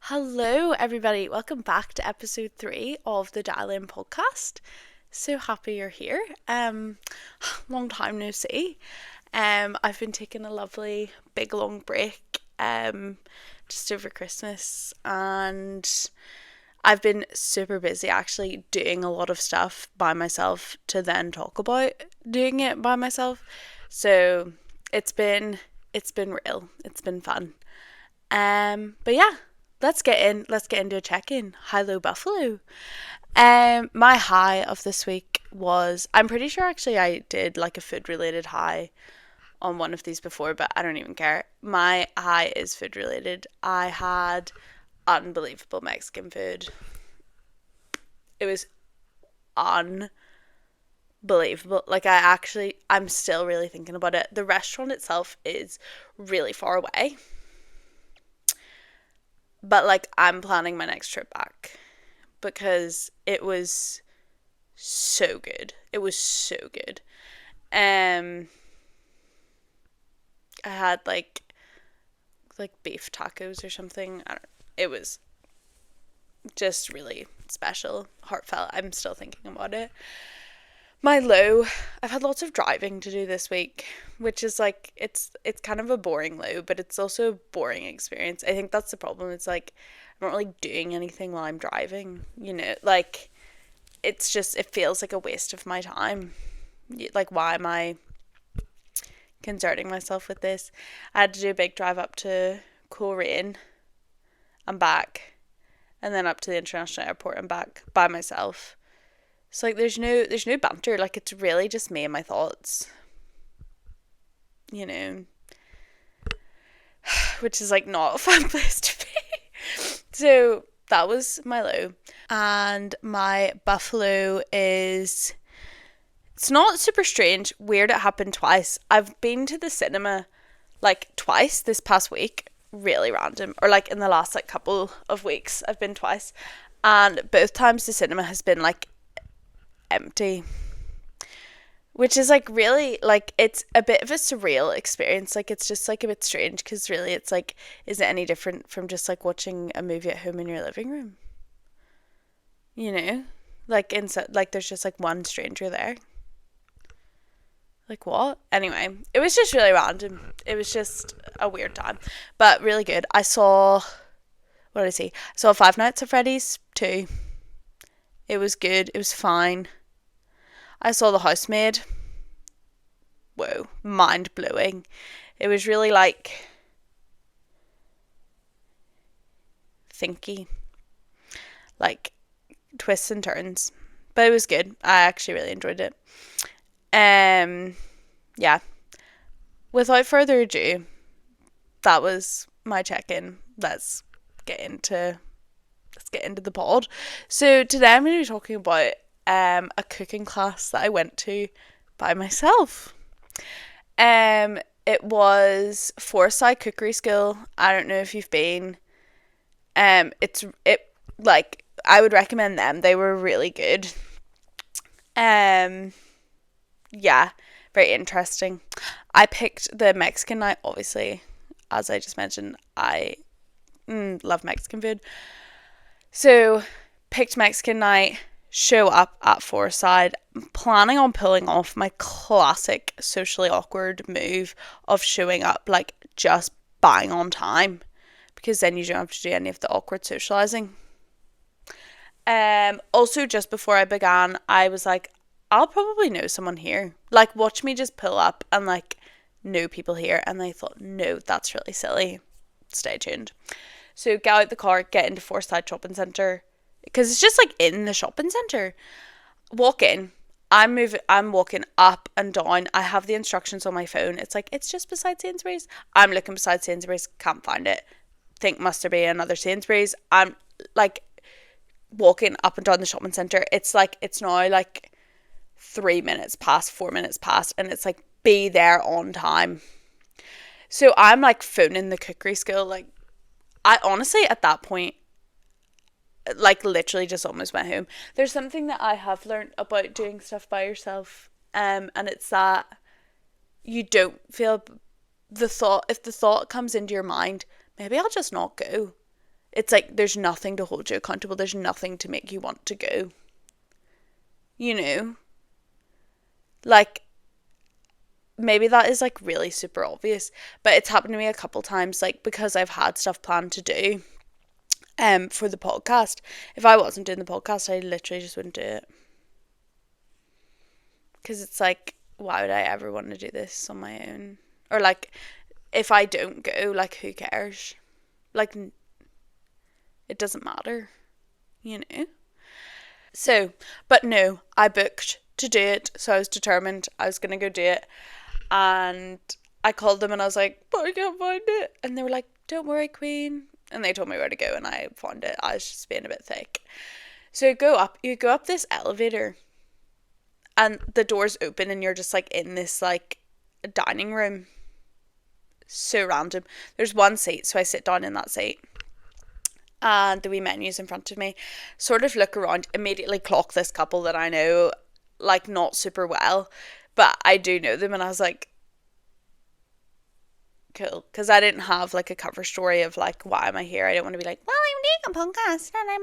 Hello, everybody. Welcome back to episode 3 of the Dial In podcast. So happy you're here. Long time no see. I've been taking a lovely big long break just over Christmas, and I've been super busy actually doing a lot of stuff by myself to then talk about doing it by myself. So it's been it's been real. It's been fun. But yeah, let's get into a check-in. Hello Buffalo. My high of this week was, I'm pretty sure actually I did like a food related high on one of these before, but I don't even care. My high is food related. I had unbelievable Mexican food. It was unbelievable. Like I'm still really thinking about it. The restaurant itself is really far away, but like I'm planning my next trip back because it was so good. It was so good. Um, I had like beef tacos or something. It was just really special, heartfelt. I'm still thinking about it. My low, I've had lots of driving to do this week, which is like it's kind of a boring low, but it's also a boring experience. I think that's the problem. It's like I'm not really doing anything while I'm driving, like it's just it feels like a waste of my time. Like, why am I concerning myself with this? I had to do a big drive up to Coleraine and back, and then up to the international airport and back by myself. So like there's no banter. Like, it's really just me and my thoughts, you know, which is like not a fun place to be. So that was my low. And my buffalo is, it's not super strange. Weird, it happened twice. I've been to the cinema like twice this past week. Really random. Or like in the last like couple of weeks I've been twice. And both times the cinema has been like empty. Which is like really like it's a bit of a surreal experience. Like, it's just like a bit strange because really it's like, is it any different from just like watching a movie at home in your living room? You know? Like inside, like there's just like one stranger there. Like, what? Anyway, it was just really random. It was just a weird time, but really good. What did I see? I saw Five Nights at Freddy's 2. It was good. It was fine. I saw The Housemaid. Whoa, mind blowing. It was really like thinky, like twists and turns, but it was good. I actually really enjoyed it. Yeah. Without further ado, that was my check-in. Get into let's get into the pod. So today I'm going to be talking about a cooking class that I went to by myself. It was Forsyth Cookery School. I don't know if you've been. It like I would recommend them. They were really good. Yeah, very interesting. I picked the Mexican night, obviously, as I just mentioned. I love Mexican food. So, picked Mexican night, show up at Forsyth, planning on pulling off my classic socially awkward move of showing up like just bang on time, because then you don't have to do any of the awkward socializing. Also, just before I began, I was like, I'll probably know someone here. Like, watch me just pull up and like know people here. And I thought, no, that's really silly. Stay tuned. So get out the car, get into Forsyth Shopping Centre, because it's just like in the shopping centre. Walk in. I'm walking up and down. I have the instructions on my phone. It's like, it's just beside Sainsbury's. I'm looking beside Sainsbury's, can't find it. Think must there be another Sainsbury's. I'm like walking up and down the shopping centre. It's like, it's now like 3 minutes past, 4 minutes past, and it's like, be there on time. So I'm like phoning the cookery school. Like, I honestly at that point, like, literally just almost went home. There's something that I have learned about doing stuff by yourself, and it's that you don't feel the thought, if the thought comes into your mind, maybe I'll just not go. It's like there's nothing to hold you accountable. There's nothing to make you want to go. You know? Like, maybe that is like really super obvious, but it's happened to me a couple times, like, because I've had stuff planned to do for the podcast. If I wasn't doing the podcast, I literally just wouldn't do it. Because it's like, why would I ever want to do this on my own? Or like, if I don't go, like, who cares? Like, it doesn't matter, you know? So, but no, I booked to do it, so I was determined I was going to go do it. And I called them and I was like, but I can't find it. And they were like, don't worry, Queen. And they told me where to go and I found it. I was just being a bit thick. So you go up this elevator and the doors open and you're just like in this like dining room. So random. There's one seat, so I sit down in that seat. And the wee menu's in front of me. Sort of look around, immediately clock this couple that I know, like, not super well. But I do know them, and I was like, cool. Because I didn't have, like, a cover story of, like, why am I here? I didn't want to be like, well, I'm doing a podcast, and I'm...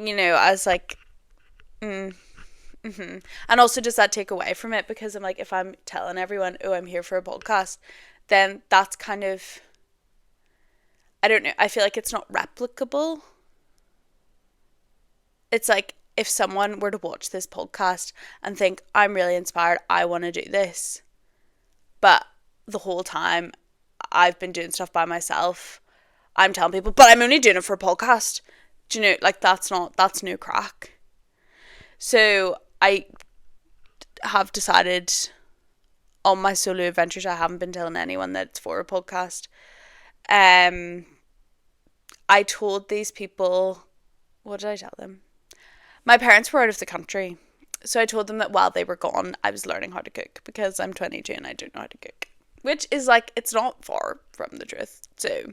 You know, I was like, And also, does that take away from it? Because I'm like, if I'm telling everyone, oh, I'm here for a podcast, then that's kind of... I don't know. I feel like it's not replicable. It's like if someone were to watch this podcast and think, I'm really inspired, I want to do this. But the whole time I've been doing stuff by myself, I'm telling people, but I'm only doing it for a podcast. Do you know, like, that's no crack. So I have decided on my solo adventures, I haven't been telling anyone that it's for a podcast. I told these people, what did I tell them? My parents were out of the country, so I told them that while they were gone, I was learning how to cook, because I'm 22 and I don't know how to cook, which is like, it's not far from the truth. So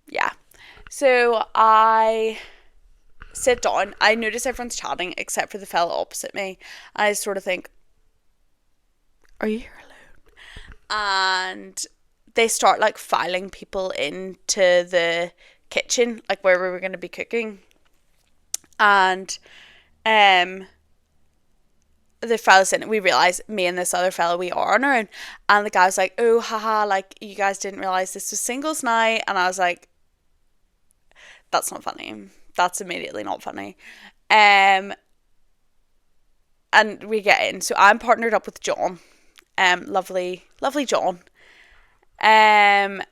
yeah, so I sit down, I notice everyone's chatting except for the fella opposite me, and I sort of think, are you here alone? And they start like filing people into the kitchen, like where we were going to be cooking. And the fella's in it, we realise me and this other fella, we are on our own. And the guy was like, oh, haha, like, you guys didn't realise this was singles night. And I was like, that's not funny. That's immediately not funny. And we get in. So I'm partnered up with John. Lovely John. And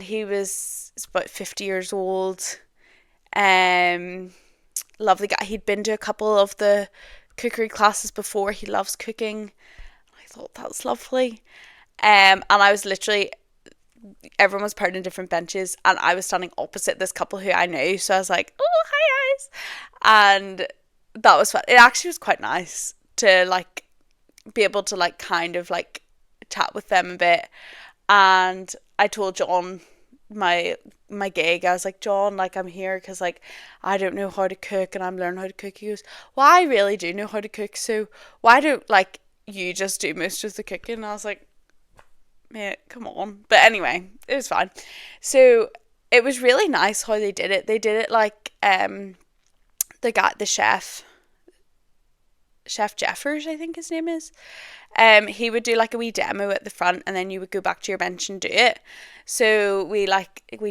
he was about 50 years old. Lovely guy. He'd been to a couple of the cookery classes before. He loves cooking. I thought that was lovely. And I was literally, everyone was paired in different benches, and I was standing opposite this couple who I knew. So I was like, oh, hi guys. And that was fun. It actually was quite nice to like be able to like kind of like chat with them a bit. And I told John my gig. I was like, John, like, I'm here because like I don't know how to cook and I'm learning how to cook. He goes, well, I really do know how to cook, so why don't like you just do most of the cooking? And I was like, mate, come on. But anyway, it was fine. So it was really nice how they did it. They did it like the chef Jeffers, I think his name is. He would do like a wee demo at the front, and then you would go back to your bench and do it. So we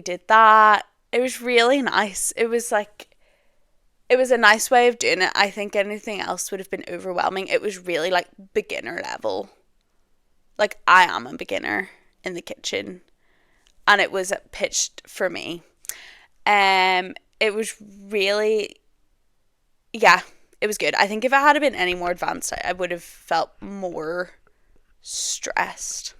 did that. It was really nice. It was a nice way of doing it. I think anything else would have been overwhelming. It was really like beginner level. Like, I am a beginner in the kitchen, and it was pitched for me. It was really, yeah, it was good. I think if it had been any more advanced, I would have felt more stressed.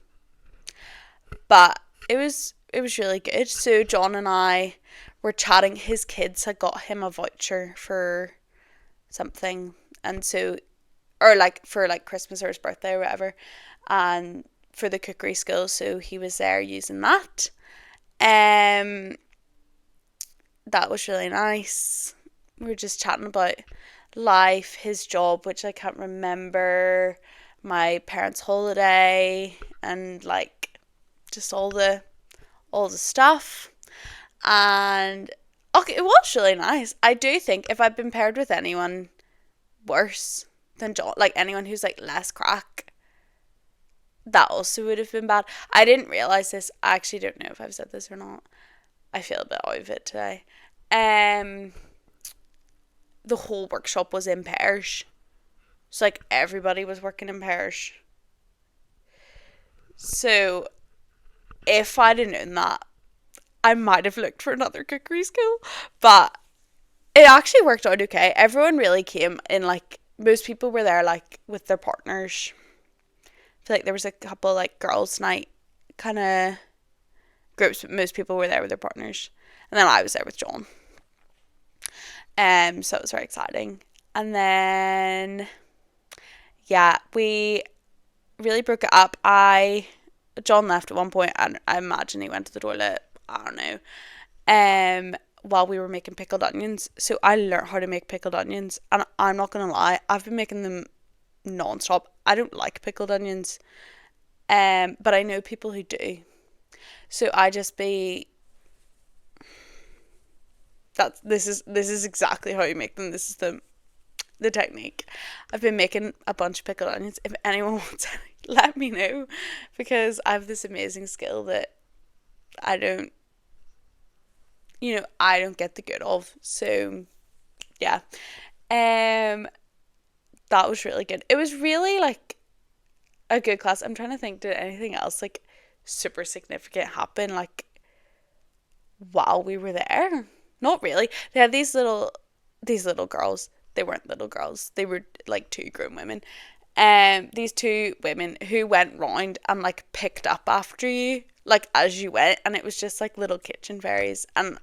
But it was really good. So John and I were chatting. His kids had got him a voucher for something, and so, or like for like Christmas or his birthday or whatever, and for the cookery school. So he was there using that. That was really nice. We were just chatting about life, his job, which I can't remember, my parents' holiday, and like just all the stuff. And okay, it was really nice. I do think if I'd been paired with anyone worse than John, like anyone who's like less crack, that also would have been bad. I didn't realize this. I actually don't know if I've said this or not. I feel a bit out of it today. Um, the whole workshop was in pairs. So like everybody was working in pairs. So if I'd have known that, I might have looked for another cookery school. But it actually worked out okay. Everyone really came in, like most people were there like with their partners. I feel like there was a couple like girls' night kind of groups, but most people were there with their partners. And then I was there with John. So it was very exciting. And then yeah, we really broke it up. John left at one point and I imagine he went to the toilet. I don't know. While we were making pickled onions. So I learned how to make pickled onions, and I'm not gonna lie, I've been making them non-stop. I don't like pickled onions. But I know people who do. So I just be this is exactly how you make them. This is the technique. I've been making a bunch of pickled onions. If anyone wants any, let me know, because I have this amazing skill that I don't I don't get the good of. So yeah. That was really good. It was really like a good class. I'm trying to think, did anything else like super significant happen like while we were there? Not really. They had these little girls. They weren't little girls. They were like two grown women. These two women who went round and like picked up after you, like as you went, and it was just like little kitchen fairies, and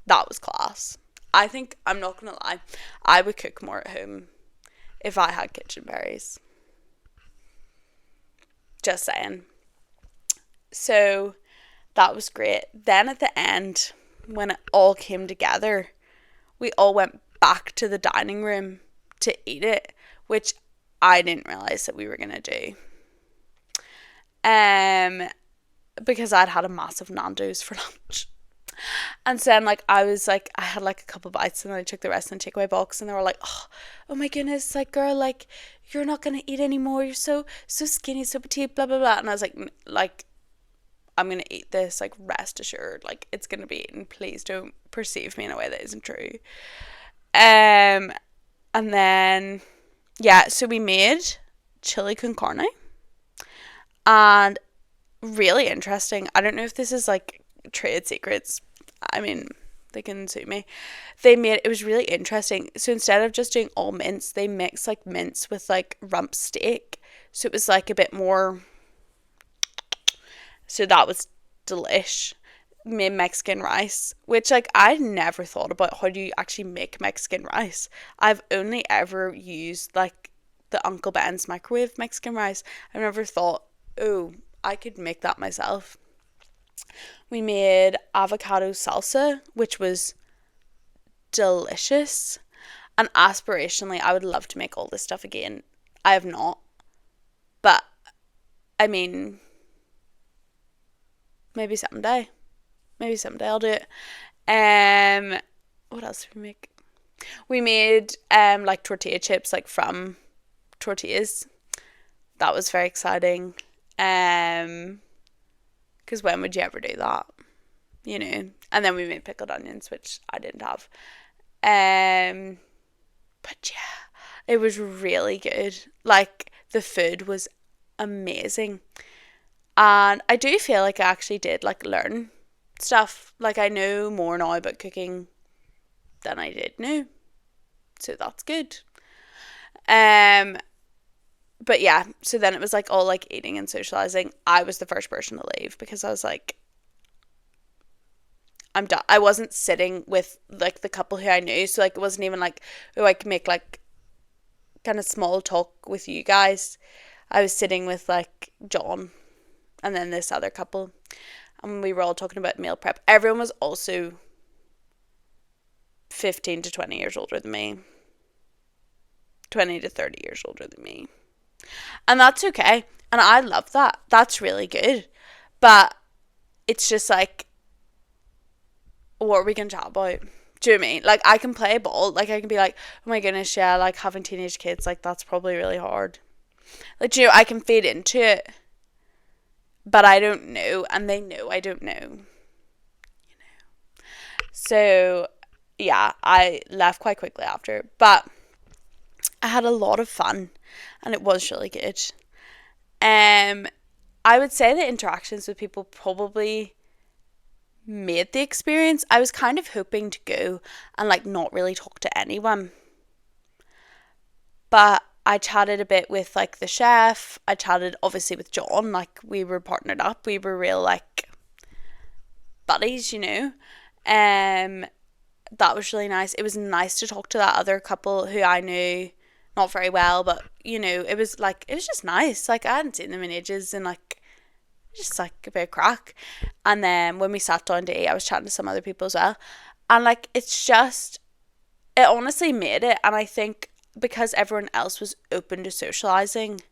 that was class. I think, I'm not gonna lie, I would cook more at home if I had kitchen fairies. Just saying. So that was great. Then at the end, when it all came together, we all went back to the dining room to eat it, which I didn't realize that we were gonna do. Um, because I'd had a massive Nando's for lunch. And so then, like, I was like, I had like a couple bites and then I took the rest in the takeaway box, and they were like, oh my goodness, like, girl, like, you're not gonna eat anymore. You're so skinny, so petite, blah blah blah. And I was like, I'm gonna eat this. Like, rest assured, like, it's gonna be eaten. Please don't perceive me in a way that isn't true. Um, and then yeah, so we made chili con carne, and really interesting. I don't know if this is like trade secrets. I mean, they can sue me. It was really interesting. So instead of just doing all mince, they mixed like mince with like rump steak. So it was like a bit more. So that was delish. Made Mexican rice, which like I never thought about how do you actually make Mexican rice. I've only ever used like the Uncle Ben's microwave Mexican rice. I've never thought, oh, I could make that myself. We made avocado salsa, which was delicious. And aspirationally, I would love to make all this stuff again. I have not. But, I mean, maybe someday. Maybe someday I'll do it. What else did we make? We made like tortilla chips like from tortillas. That was very exciting. Because when would you ever do that? And then we made pickled onions, which I didn't have. But yeah, it was really good. Like, the food was amazing. And I do feel like I actually did like learn stuff. Like, I know more now about cooking than I did know. So that's good. Um but yeah, so then it was like all like eating and socializing. I was the first person to leave because I was like, I'm done. I wasn't sitting with like the couple who I knew, so like it wasn't even like, oh, I can make like kind of small talk with you guys. I was sitting with like John and then this other couple, and we were all talking about meal prep. Everyone was also 15 to 20 years older than me. 20 to 30 years older than me. And that's okay. And I love that. That's really good. But it's just like, what are we going to chat about? Do you know what I mean? Like, I can play ball. Like, I can be like, oh my goodness, yeah, like, having teenage kids, like, that's probably really hard. Like, you know, I can fade into it, but I don't know, and they know I don't know. You know. So, yeah, I left quite quickly after, but I had a lot of fun, and it was really good. I would say the interactions with people probably made the experience. I was kind of hoping to go and like not really talk to anyone, but I chatted a bit with like the chef. I chatted obviously with John, like we were partnered up, we were real like buddies, you know. That was really nice. It was nice to talk to that other couple who I knew not very well, but you know, it was just nice. Like, I hadn't seen them in ages, and like just like a bit of crack. And then when we sat down to eat, I was chatting to some other people as well, and like it honestly made it. And I think because everyone else was open to socializing,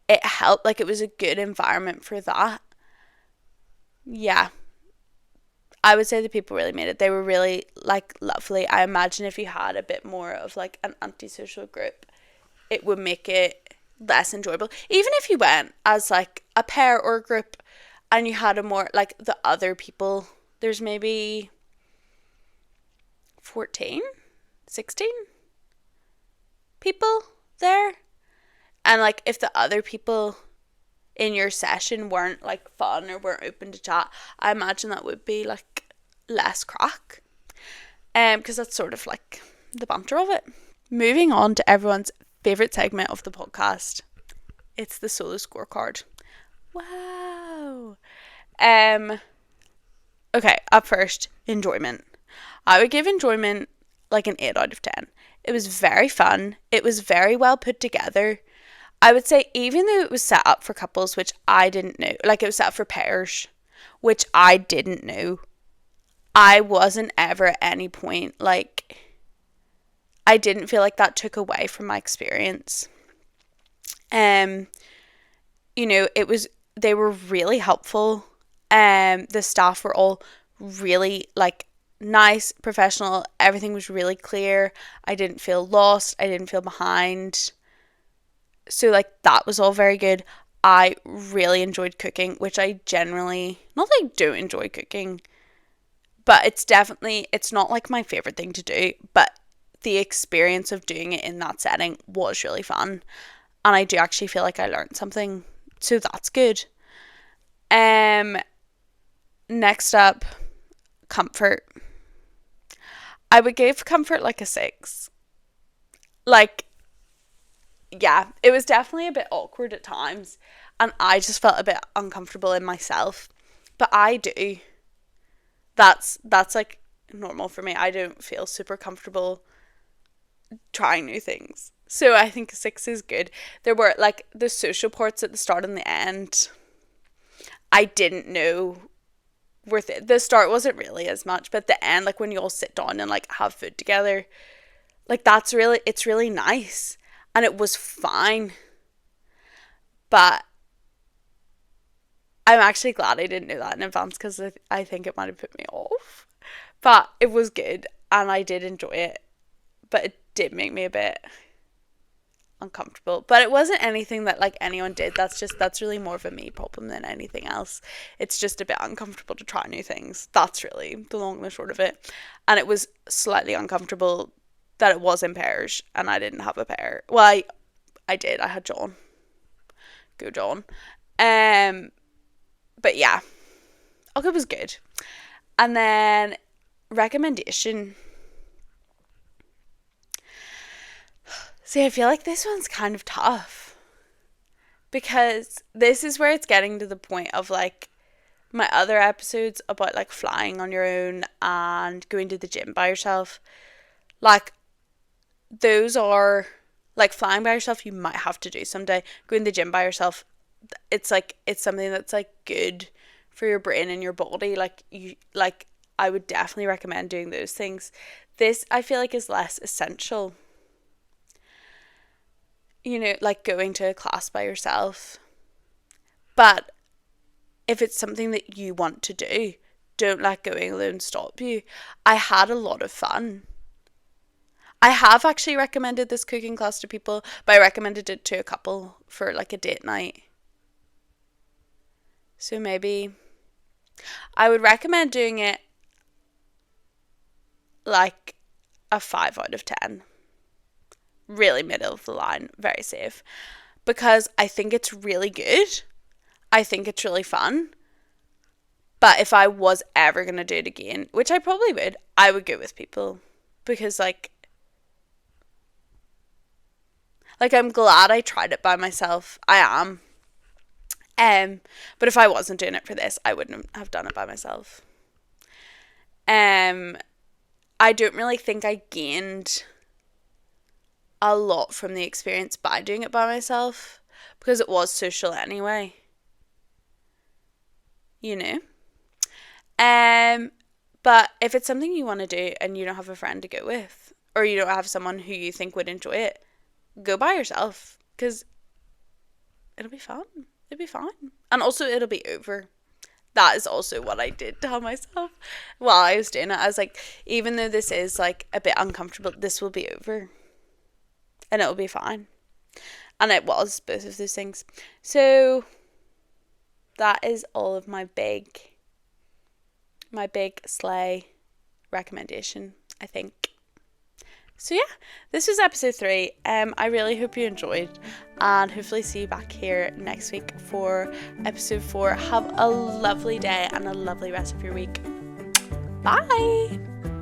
it helped. Like, it was a good environment for that. Yeah, I would say the people really made it. They were really like lovely. I imagine if you had a bit more of like an antisocial group, it would make it less enjoyable. Even if you went as like a pair or a group and you had a more like the other people, there's maybe 14, 16 people there. And like if the other people in your session weren't like fun or weren't open to chat, I imagine that would be like less crack. Because that's sort of like the banter of it. Moving on to everyone's favourite segment of the podcast. It's the solo scorecard. Wow. Okay, up first, enjoyment. I would give enjoyment like an 8 out of 10. It was very fun. It was very well put together. I would say even though it was set up for couples, which I didn't know, like it was set up for pairs, which I didn't know, I wasn't ever at any point like, I didn't feel like that took away from my experience. You know, they were really helpful. The staff were all really like nice, professional. Everything was really clear. I didn't feel lost. I didn't feel behind. So like that was all very good. I really enjoyed cooking, which I generally, not that I don't enjoy cooking, but it's not like my favorite thing to do, but the experience of doing it in that setting was really fun. And I do actually feel like I learned something. So that's good. Next up, comfort. I would give comfort like a 6. Like, yeah, it was definitely a bit awkward at times, and I just felt a bit uncomfortable in myself. But I do. That's like normal for me. I don't feel super comfortable trying new things. So I think a 6 is good. There were like the social parts at the start and the end. I didn't know worth it. The start wasn't really as much, but the end, like when you all sit down and like have food together, like it's really nice, and it was fine. But I'm actually glad I didn't know that in advance, because I think it might have put me off. But it was good, and I did enjoy it, but it did make me a bit uncomfortable. But it wasn't anything that like anyone did. That's really more of a me problem than anything else. It's just a bit uncomfortable to try new things. That's really the long and the short of it. And it was slightly uncomfortable that it was in pairs and I didn't have a pair. Well, I did. I had John. Go John. But yeah, okay, it was good. And then recommendation. See, I feel like this one's kind of tough, because this is where it's getting to the point of like my other episodes about like flying on your own and going to the gym by yourself. Like, those are like flying by yourself, you might have to do someday. Going to the gym by yourself, it's like it's something that's like good for your brain and your body. Like I would definitely recommend doing those things. This I feel like is less essential. You know, like going to a class by yourself. But if it's something that you want to do, don't let going alone stop you. I had a lot of fun. I have actually recommended this cooking class to people, but I recommended it to a couple for like a date night. So maybe I would recommend doing it like a 5 out of 10. Really middle of the line, very safe. Because I think it's really good. I think it's really fun. But if I was ever going to do it again, which I probably would, I would go with people. Because like I'm glad I tried it by myself. I am. But if I wasn't doing it for this, I wouldn't have done it by myself. I don't really think I gained a lot from the experience by doing it by myself, because it was social anyway. You know? But if it's something you want to do and you don't have a friend to go with, or you don't have someone who you think would enjoy it, go by yourself, because it'll be fun. It'll be fine. And also it'll be over. That is also what I did tell myself while I was doing it. I was like, even though this is like a bit uncomfortable, this will be over. And it'll be fine. And it was both of those things. So that is all of my big sleigh recommendation, I think. So yeah, this was episode 3. I really hope you enjoyed, and hopefully see you back here next week for episode 4. Have a lovely day and a lovely rest of your week. Bye!